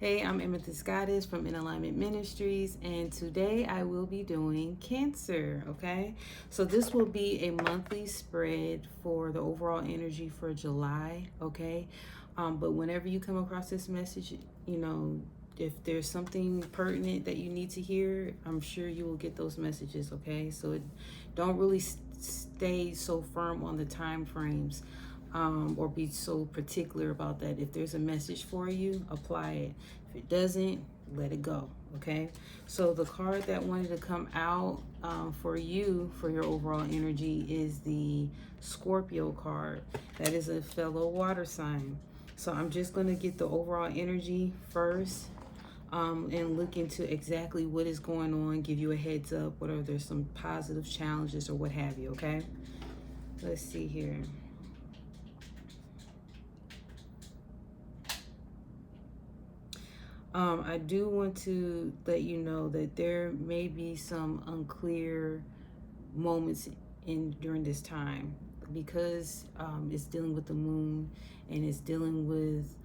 Hey, I'm Amethyst Goddess from InAlignment Ministries, and today I will be doing Cancer, okay? So this will be a monthly spread for the overall energy for July, okay? But whenever you come across this message, if there's something pertinent that you need to hear, I'm sure you will get those messages, okay? So don't really stay so firm on the time frames. Or be so particular about that. If there's a message for you, apply it. If it doesn't, let it go. Okay. So the card that wanted to come out for you for your overall energy is the Scorpio card. That is a fellow water sign. So I'm just going to get the overall energy first. And look into exactly what is going on, give you a heads up, whether there's some positive challenges or what have you, okay? Let's see here. I do want to let you know that there may be some unclear moments during this time because it's dealing with the moon and it's dealing with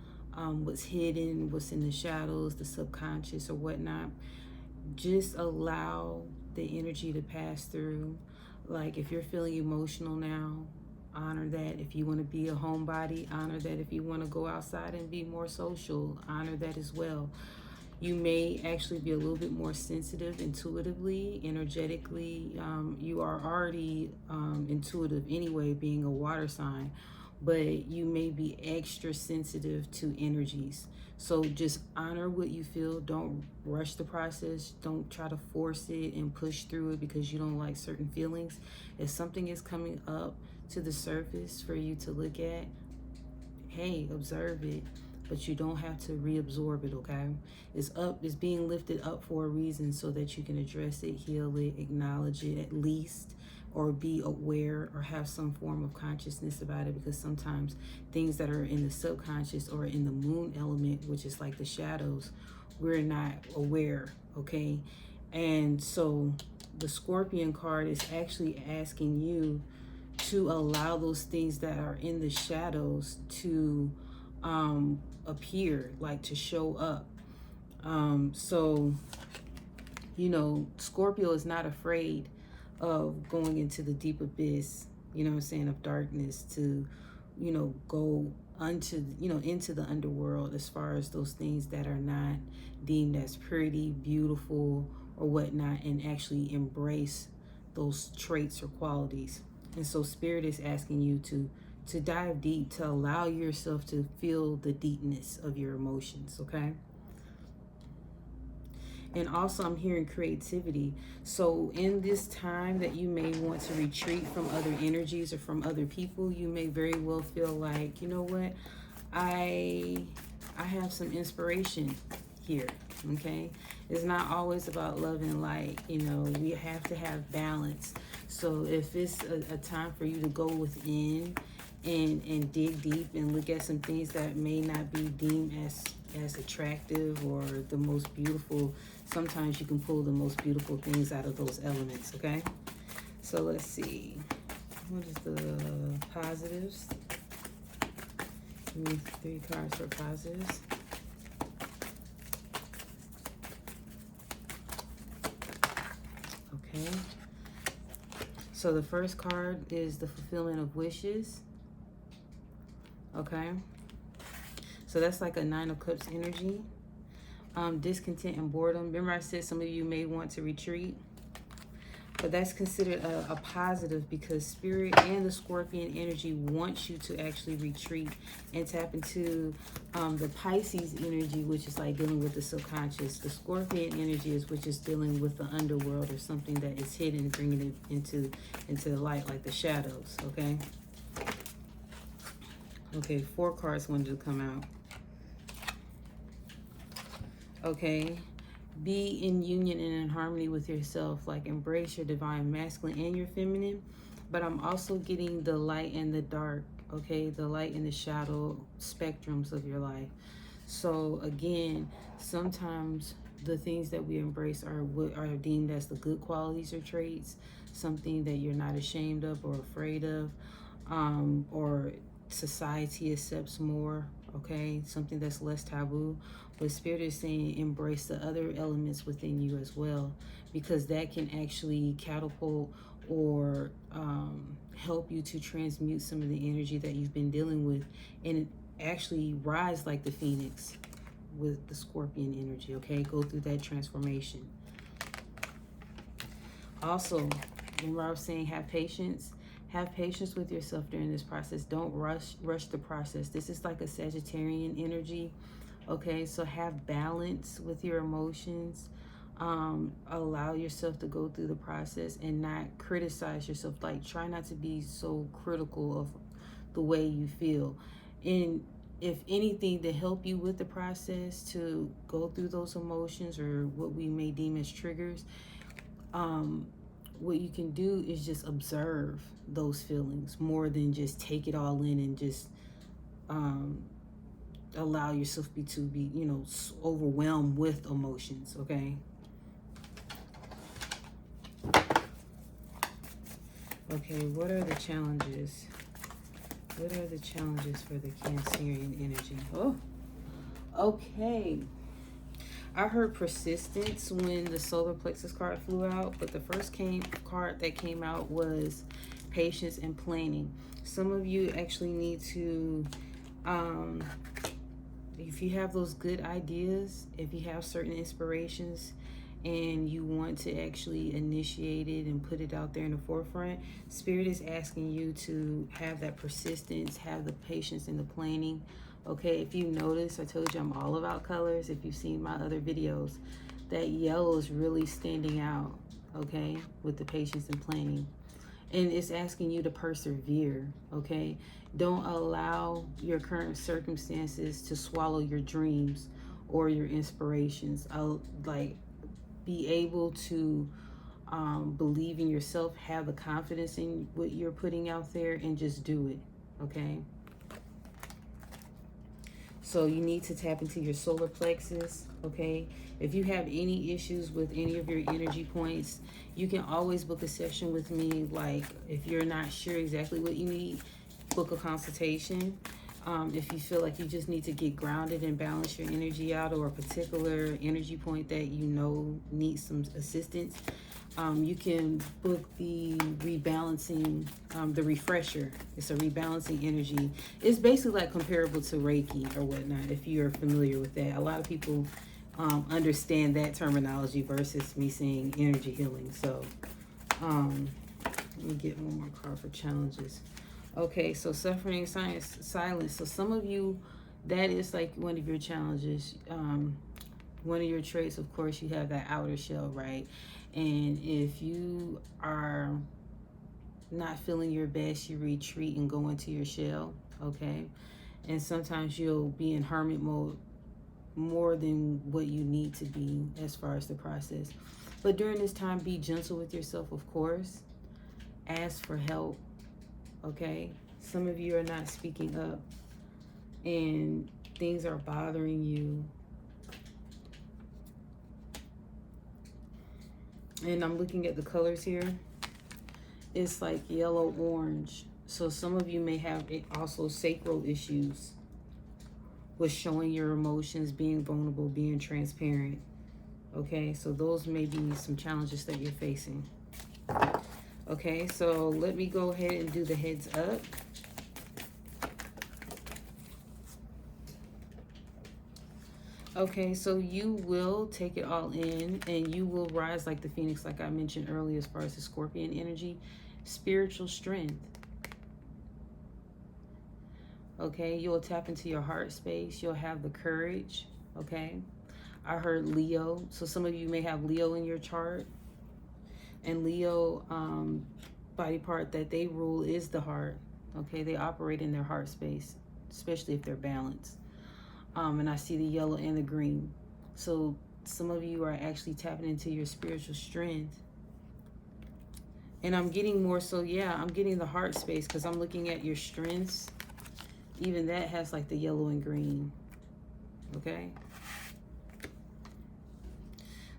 what's hidden, what's in the shadows, the subconscious or whatnot. Just allow the energy to pass through. Like if you're feeling emotional now, honor that. If you want to be a homebody, honor that. If you want to go outside and be more social, honor that as well. You may actually be a little bit more sensitive intuitively, energetically. You are already intuitive anyway, being a water sign, but you may be extra sensitive to energies. So just honor what you feel. Don't rush the process. Don't try to force it and push through it because you don't like certain feelings. If something is coming up to the surface for you to look at, hey, observe it, but you don't have to reabsorb it, okay? It's being lifted up for a reason so that you can address it, heal it, acknowledge it at least, or be aware or have some form of consciousness about it, because sometimes things that are in the subconscious or in the moon element, which is like the shadows, we're not aware, okay? And so the Scorpion card is actually asking you to allow those things that are in the shadows to appear, like to show up. Scorpio is not afraid of going into the deep abyss, of darkness to, go into the underworld as far as those things that are not deemed as pretty, beautiful, or whatnot, and actually embrace those traits or qualities. And so Spirit is asking you to dive deep, to allow yourself to feel the deepness of your emotions, okay? And also I'm hearing creativity. So in this time that you may want to retreat from other energies or from other people, you may very well feel like, you know what, I have some inspiration here, okay? It's not always about love and light, we have to have balance. So if it's a time for you to go within and dig deep and look at some things that may not be deemed as attractive or the most beautiful, sometimes you can pull the most beautiful things out of those elements, okay? So let's see. What is the positives? Give me 3 cards for positives. Okay. So the first card is the fulfillment of wishes. Okay. So that's like a 9 of Cups energy. Discontent and boredom. Remember I said some of you may want to retreat. But that's considered a positive because Spirit and the Scorpion energy wants you to actually retreat and tap into the Pisces energy, which is like dealing with the subconscious. The Scorpion energy is which is dealing with the underworld or something that is hidden, bringing it into the light, like the shadows, okay? Okay, 4 cards wanted to come out. Okay. Be in union and in harmony with yourself, like embrace your divine masculine and your feminine. But I'm also getting the light and the dark, okay? The light and the shadow spectrums of your life. So again, sometimes the things that we embrace are what are deemed as the good qualities or traits, something that you're not ashamed of or afraid of, or society accepts more, okay? Something that's less taboo. But Spirit is saying embrace the other elements within you as well, because that can actually catapult or help you to transmute some of the energy that you've been dealing with, and actually rise like the phoenix with the scorpion energy, okay? Go through that transformation. Also, remember I was saying have patience. Have patience with yourself during this process. Don't rush the process. This is like a Sagittarian energy, okay? So have balance with your emotions. Allow yourself to go through the process and not criticize yourself. Like, try not to be so critical of the way you feel. And if anything, to help you with the process to go through those emotions or what we may deem as triggers, what you can do is just observe those feelings more than just take it all in and just allow yourself to be, you know, overwhelmed with emotions, okay? Okay, what are the challenges? What are the challenges for the Cancerian energy? Oh, okay. I heard persistence when the solar plexus card flew out, but the first card that came out was patience and planning. Some of you actually need to, if you have those good ideas, if you have certain inspirations and you want to actually initiate it and put it out there in the forefront, Spirit is asking you to have that persistence, have the patience and the planning. Okay, if you notice, I told you I'm all about colors. If you've seen my other videos, that yellow is really standing out, okay, with the patience and planning. And it's asking you to persevere, okay? Don't allow your current circumstances to swallow your dreams or your inspirations. Like, be able to believe in yourself, have the confidence in what you're putting out there, and just do it, okay? So you need to tap into your solar plexus, okay? If you have any issues with any of your energy points, you can always book a session with me. Like, if you're not sure exactly what you need, book a consultation. If you feel like you just need to get grounded and balance your energy out, or a particular energy point that you know needs some assistance, you can book the rebalancing, the refresher. It's a rebalancing energy. It's basically like comparable to Reiki or whatnot, if you're familiar with that. A lot of people understand that terminology versus me saying energy healing. So let me get one more card for challenges. Okay, so suffering and silence. So some of you, that is like one of your challenges. One of your traits, of course, you have that outer shell, right? And if you are not feeling your best, you retreat and go into your shell, okay? And sometimes you'll be in hermit mode more than what you need to be as far as the process. But during this time, be gentle with yourself, of course. Ask for help, okay? Some of you are not speaking up and things are bothering you. And I'm looking at the colors here. It's like yellow, orange. So some of you may have also sacral issues with showing your emotions, being vulnerable, being transparent. Okay, so those may be some challenges that you're facing. Okay, so let me go ahead and do the heads up. Okay, so you will take it all in and you will rise like the phoenix, like I mentioned earlier, as far as the scorpion energy. Spiritual strength. Okay, you'll tap into your heart space. You'll have the courage. Okay, I heard Leo. So some of you may have Leo in your chart. And Leo, body part that they rule is the heart. Okay, they operate in their heart space, especially if they're balanced. And I see the yellow and the green. So some of you are actually tapping into your spiritual strength. And I'm getting more so, yeah, I'm getting the heart space because I'm looking at your strengths. Even that has like the yellow and green. Okay.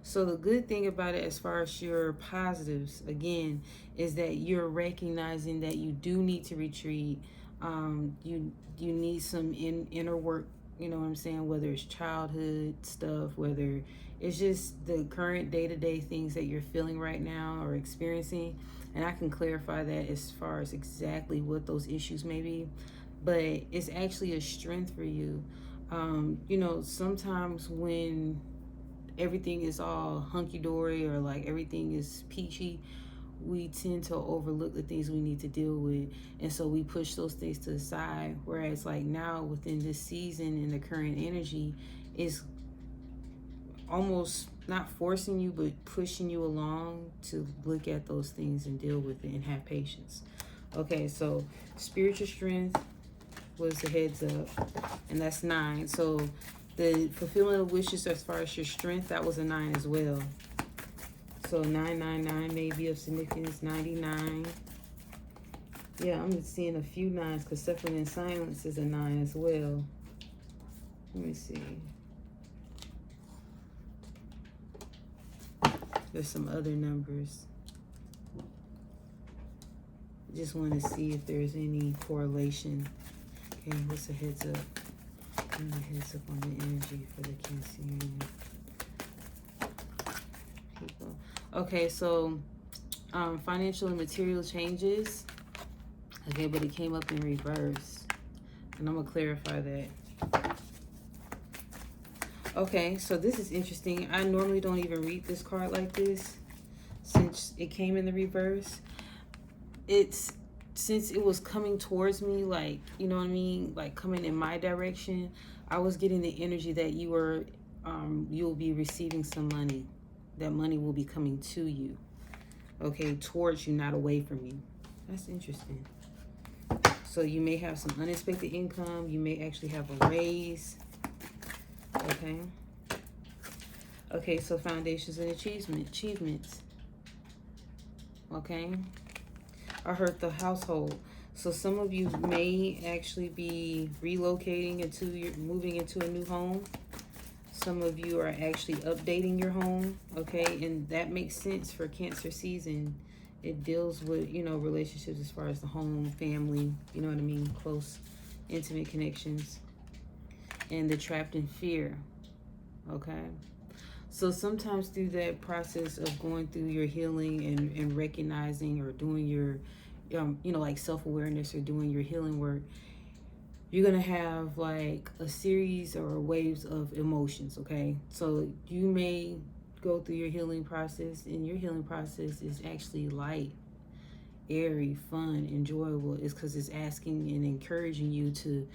So the good thing about it as far as your positives, again, is that you're recognizing that you do need to retreat. You need some inner work, you know what I'm saying, whether it's childhood stuff, whether it's just the current day-to-day things that you're feeling right now or experiencing. And I can clarify that as far as exactly what those issues may be, but it's actually a strength for you. You know, sometimes when everything is all hunky-dory or like everything is peachy, we tend to overlook the things we need to deal with, and so we push those things to the side. Whereas like now within this season and the current energy is almost not forcing you but pushing you along to look at those things and deal with it and have patience. Okay, so spiritual strength was the heads up, and that's 9. So the fulfillment of wishes as far as your strength, that was a 9 as well. So 999 may be of significance. 99. Yeah, I'm just seeing a few 9s because suffering in silence is a 9 as well. Let me see. There's some other numbers. Just want to see if there's any correlation. Okay, what's a heads up? And a heads up on the energy for the Cancerian people. Okay, so financial and material changes. Okay, but it came up in reverse. And I'm going to clarify that. Okay, so this is interesting. I normally don't even read this card like this since it came in the reverse. Since it was coming towards me, like, you know what I mean, like coming in my direction, I was getting the energy that you'll be receiving some money. That money will be coming to you, okay, towards you, not away from you. That's interesting. So you may have some unexpected income. You may actually have a raise. Okay. Okay, so foundations and achievements. Okay. I heard the household. So some of you may actually be relocating moving into a new home. Some of you are actually updating your home, okay? And that makes sense for Cancer season. It deals with, you know, relationships as far as the home, family, you know what I mean? Close, intimate connections. And the trapped in fear, okay? So sometimes through that process of going through your healing and recognizing or doing your, you know, like self-awareness or doing your healing work, you're going to have like a series or waves of emotions, okay? So you may go through your healing process, and your healing process is actually light, airy, fun, enjoyable. It's because it's asking and encouraging you to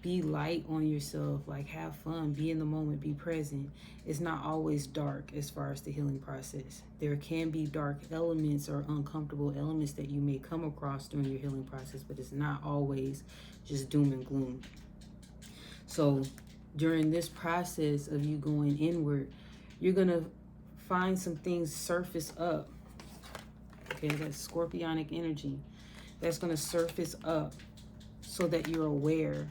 be light on yourself, like have fun, be in the moment, be present. It's not always dark as far as the healing process. There can be dark elements or uncomfortable elements that you may come across during your healing process, but it's not always just doom and gloom. So during this process of you going inward, you're going to find some things surface up. Okay, that's scorpionic energy. That's going to surface up so that you're aware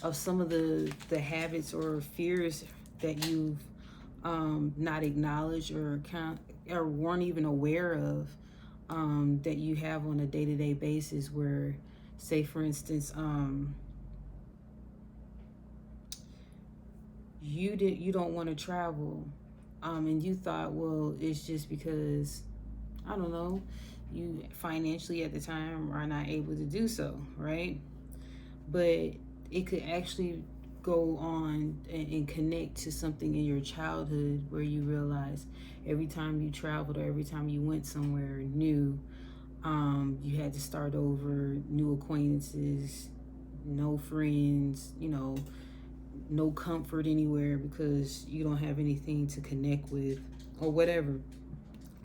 of some of the habits or fears that you've not acknowledged or weren't even aware of, that you have on a day-to-day basis, where, say for instance, you don't want to travel, and you thought, well, it's just because, I don't know, you financially at the time are not able to do so, right? But it could actually go on and connect to something in your childhood where you realize every time you traveled or every time you went somewhere new, you had to start over, new acquaintances, no friends, you know, no comfort anywhere because you don't have anything to connect with or whatever.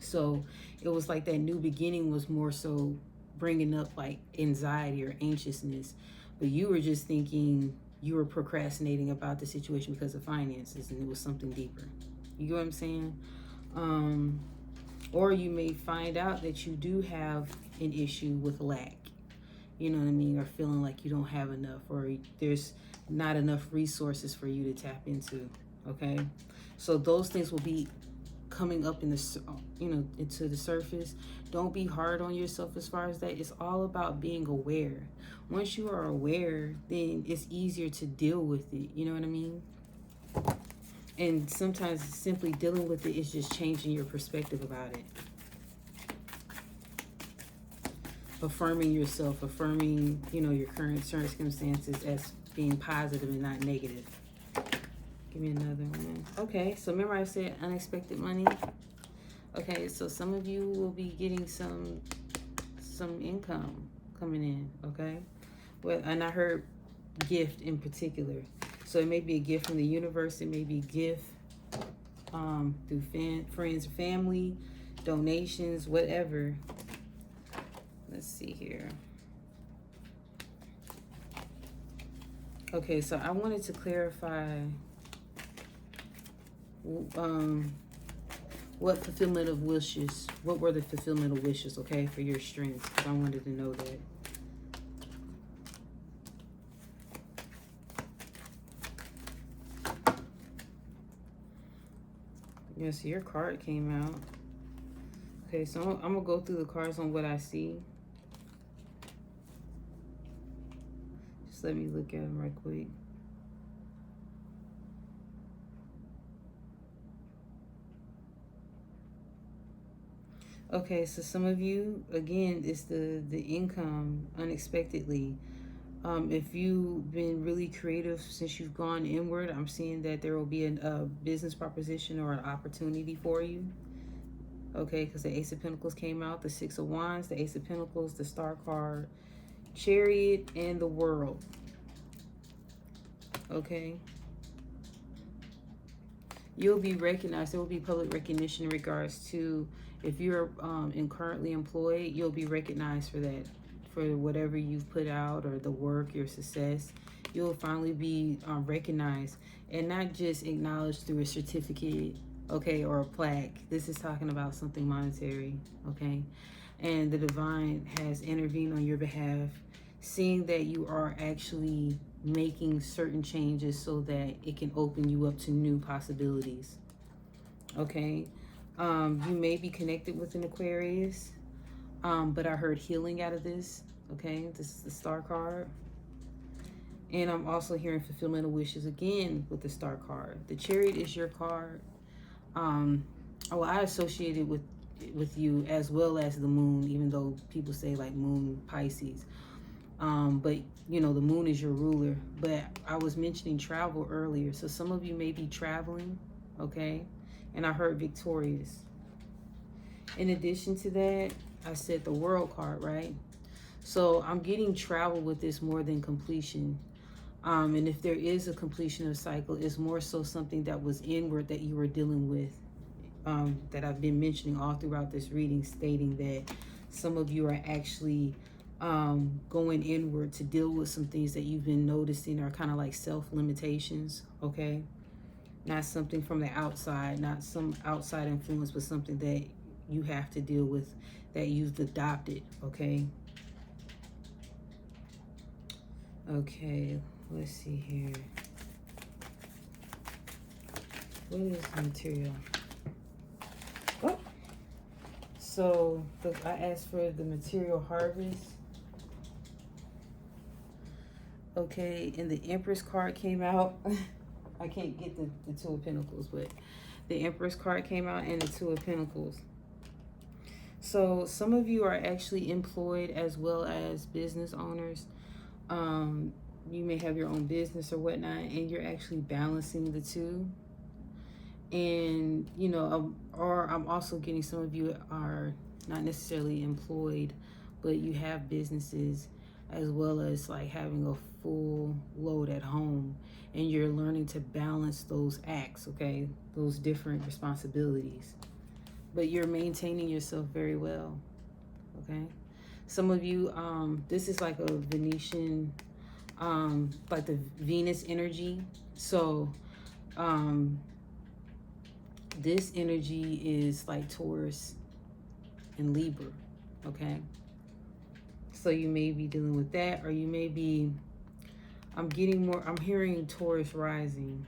So it was like that new beginning was more so bringing up like anxiety or anxiousness, but you were just thinking you were procrastinating about the situation because of finances, and it was something deeper. You get what I'm saying? Or you may find out that you do have an issue with lack, you know what I mean, or feeling like you don't have enough, or there's not enough resources for you to tap into. Okay, so those things will be coming up in the, into the surface. Don't be hard on yourself as far as that. It's all about being aware. Once you are aware, then it's easier to deal with it. You know what I mean? And sometimes simply dealing with it is just changing your perspective about it. Affirming yourself, affirming, your current circumstances as being positive and not negative. Give me another one. Okay, so remember I said unexpected money? Okay, so some of you will be getting some income coming in, okay? Well, and I heard gift in particular. So it may be a gift from the universe. It may be a gift through friends or family, donations, whatever. Let's see here. Okay, so I wanted to clarify what fulfillment of wishes, what were the fulfillment of wishes, okay, for your strengths, because I wanted to know that. Yeah, so your card came out. Okay, so I'm going to go through the cards on what I see. Just let me look at them right quick. Okay, so some of you, again, it's the income unexpectedly. If you've been really creative since you've gone inward, I'm seeing that there will be a business proposition or an opportunity for you. Okay, because the Ace of Pentacles came out, the Six of Wands, the Ace of Pentacles, the Star card, Chariot, and the World. Okay. You'll be recognized. There will be public recognition in regards to if you're currently employed, you'll be recognized for that. For whatever you've put out or the work, your success, you'll finally be recognized and not just acknowledged through a certificate, okay, or a plaque. This is talking about something monetary, okay? And the divine has intervened on your behalf, seeing that you are actually making certain changes so that it can open you up to new possibilities, okay? You may be connected with an Aquarius. But I heard healing out of this, okay? This is the Star card. And I'm also hearing fulfillment of wishes again with the Star card. The Chariot is your card. I associate it with you as well as the moon, even though people say like moon Pisces. But, the moon is your ruler. But I was mentioning travel earlier. So some of you may be traveling, okay? And I heard victorious. In addition to that, I said the World card, right? So I'm getting travel with this more than completion. And if there is a completion of cycle, it's more so something that was inward that you were dealing with, that I've been mentioning all throughout this reading, stating that some of you are actually going inward to deal with some things that you've been noticing are kind of like self-limitations, okay? Not something from the outside, not some outside influence, but something that you have to deal with that you've adopted, okay? Okay, let's see here. What is the material? Oh, so I asked for the material harvest. Okay, and the Empress card came out. I can't get the Two of Pentacles, but the Empress card came out and the Two of Pentacles. So some of you are actually employed as well as business owners. You may have your own business or whatnot, and you're actually balancing the two. And, or I'm also getting some of you are not necessarily employed, but you have businesses as well as like having a full load at home, and you're learning to balance those acts, okay? Those different responsibilities. But you're maintaining yourself very well, okay? Some of you, this is like a Venetian, like the Venus energy. So this energy is like Taurus and Libra, okay? So you may be dealing with that, or you may be, I'm hearing Taurus rising.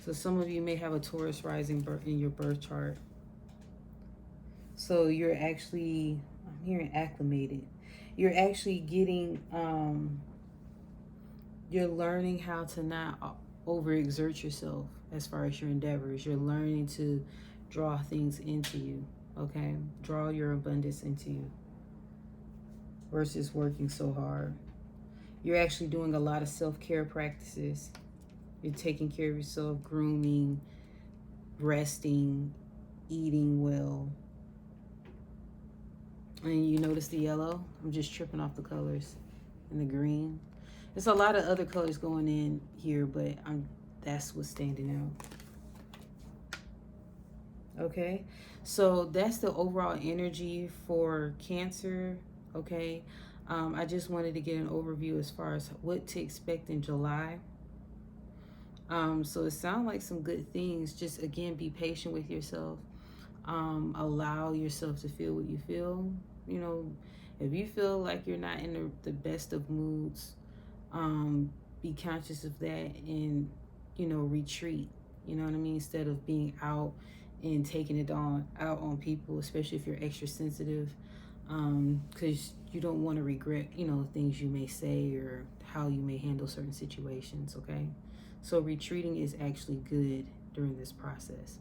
So some of you may have a Taurus rising in your birth chart. So you're actually, I'm hearing acclimated. You're actually getting, you're learning how to not overexert yourself as far as your endeavors. You're learning to draw things into you, okay? Draw your abundance into you versus working so hard. You're actually doing a lot of self-care practices. You're taking care of yourself, grooming, resting, eating well. And you notice the yellow? I'm just tripping off the colors. And the green. There's a lot of other colors going in here, but that's what's standing out. Okay? So that's the overall energy for Cancer. Okay? I just wanted to get an overview as far as what to expect in July. So it sounds like some good things. Just, again, be patient with yourself. Allow yourself to feel what you feel. You know, if you feel like you're not in the best of moods, be conscious of that and, you know, retreat. You know what I mean? Instead of being out and taking it out on people, especially if you're extra sensitive, because you don't want to regret, you know, things you may say or how you may handle certain situations, okay? So retreating is actually good during this process.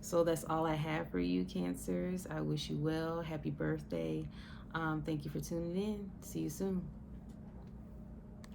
So that's all I have for you, Cancers. I wish you well. Happy birthday. Thank you for tuning in. See you soon.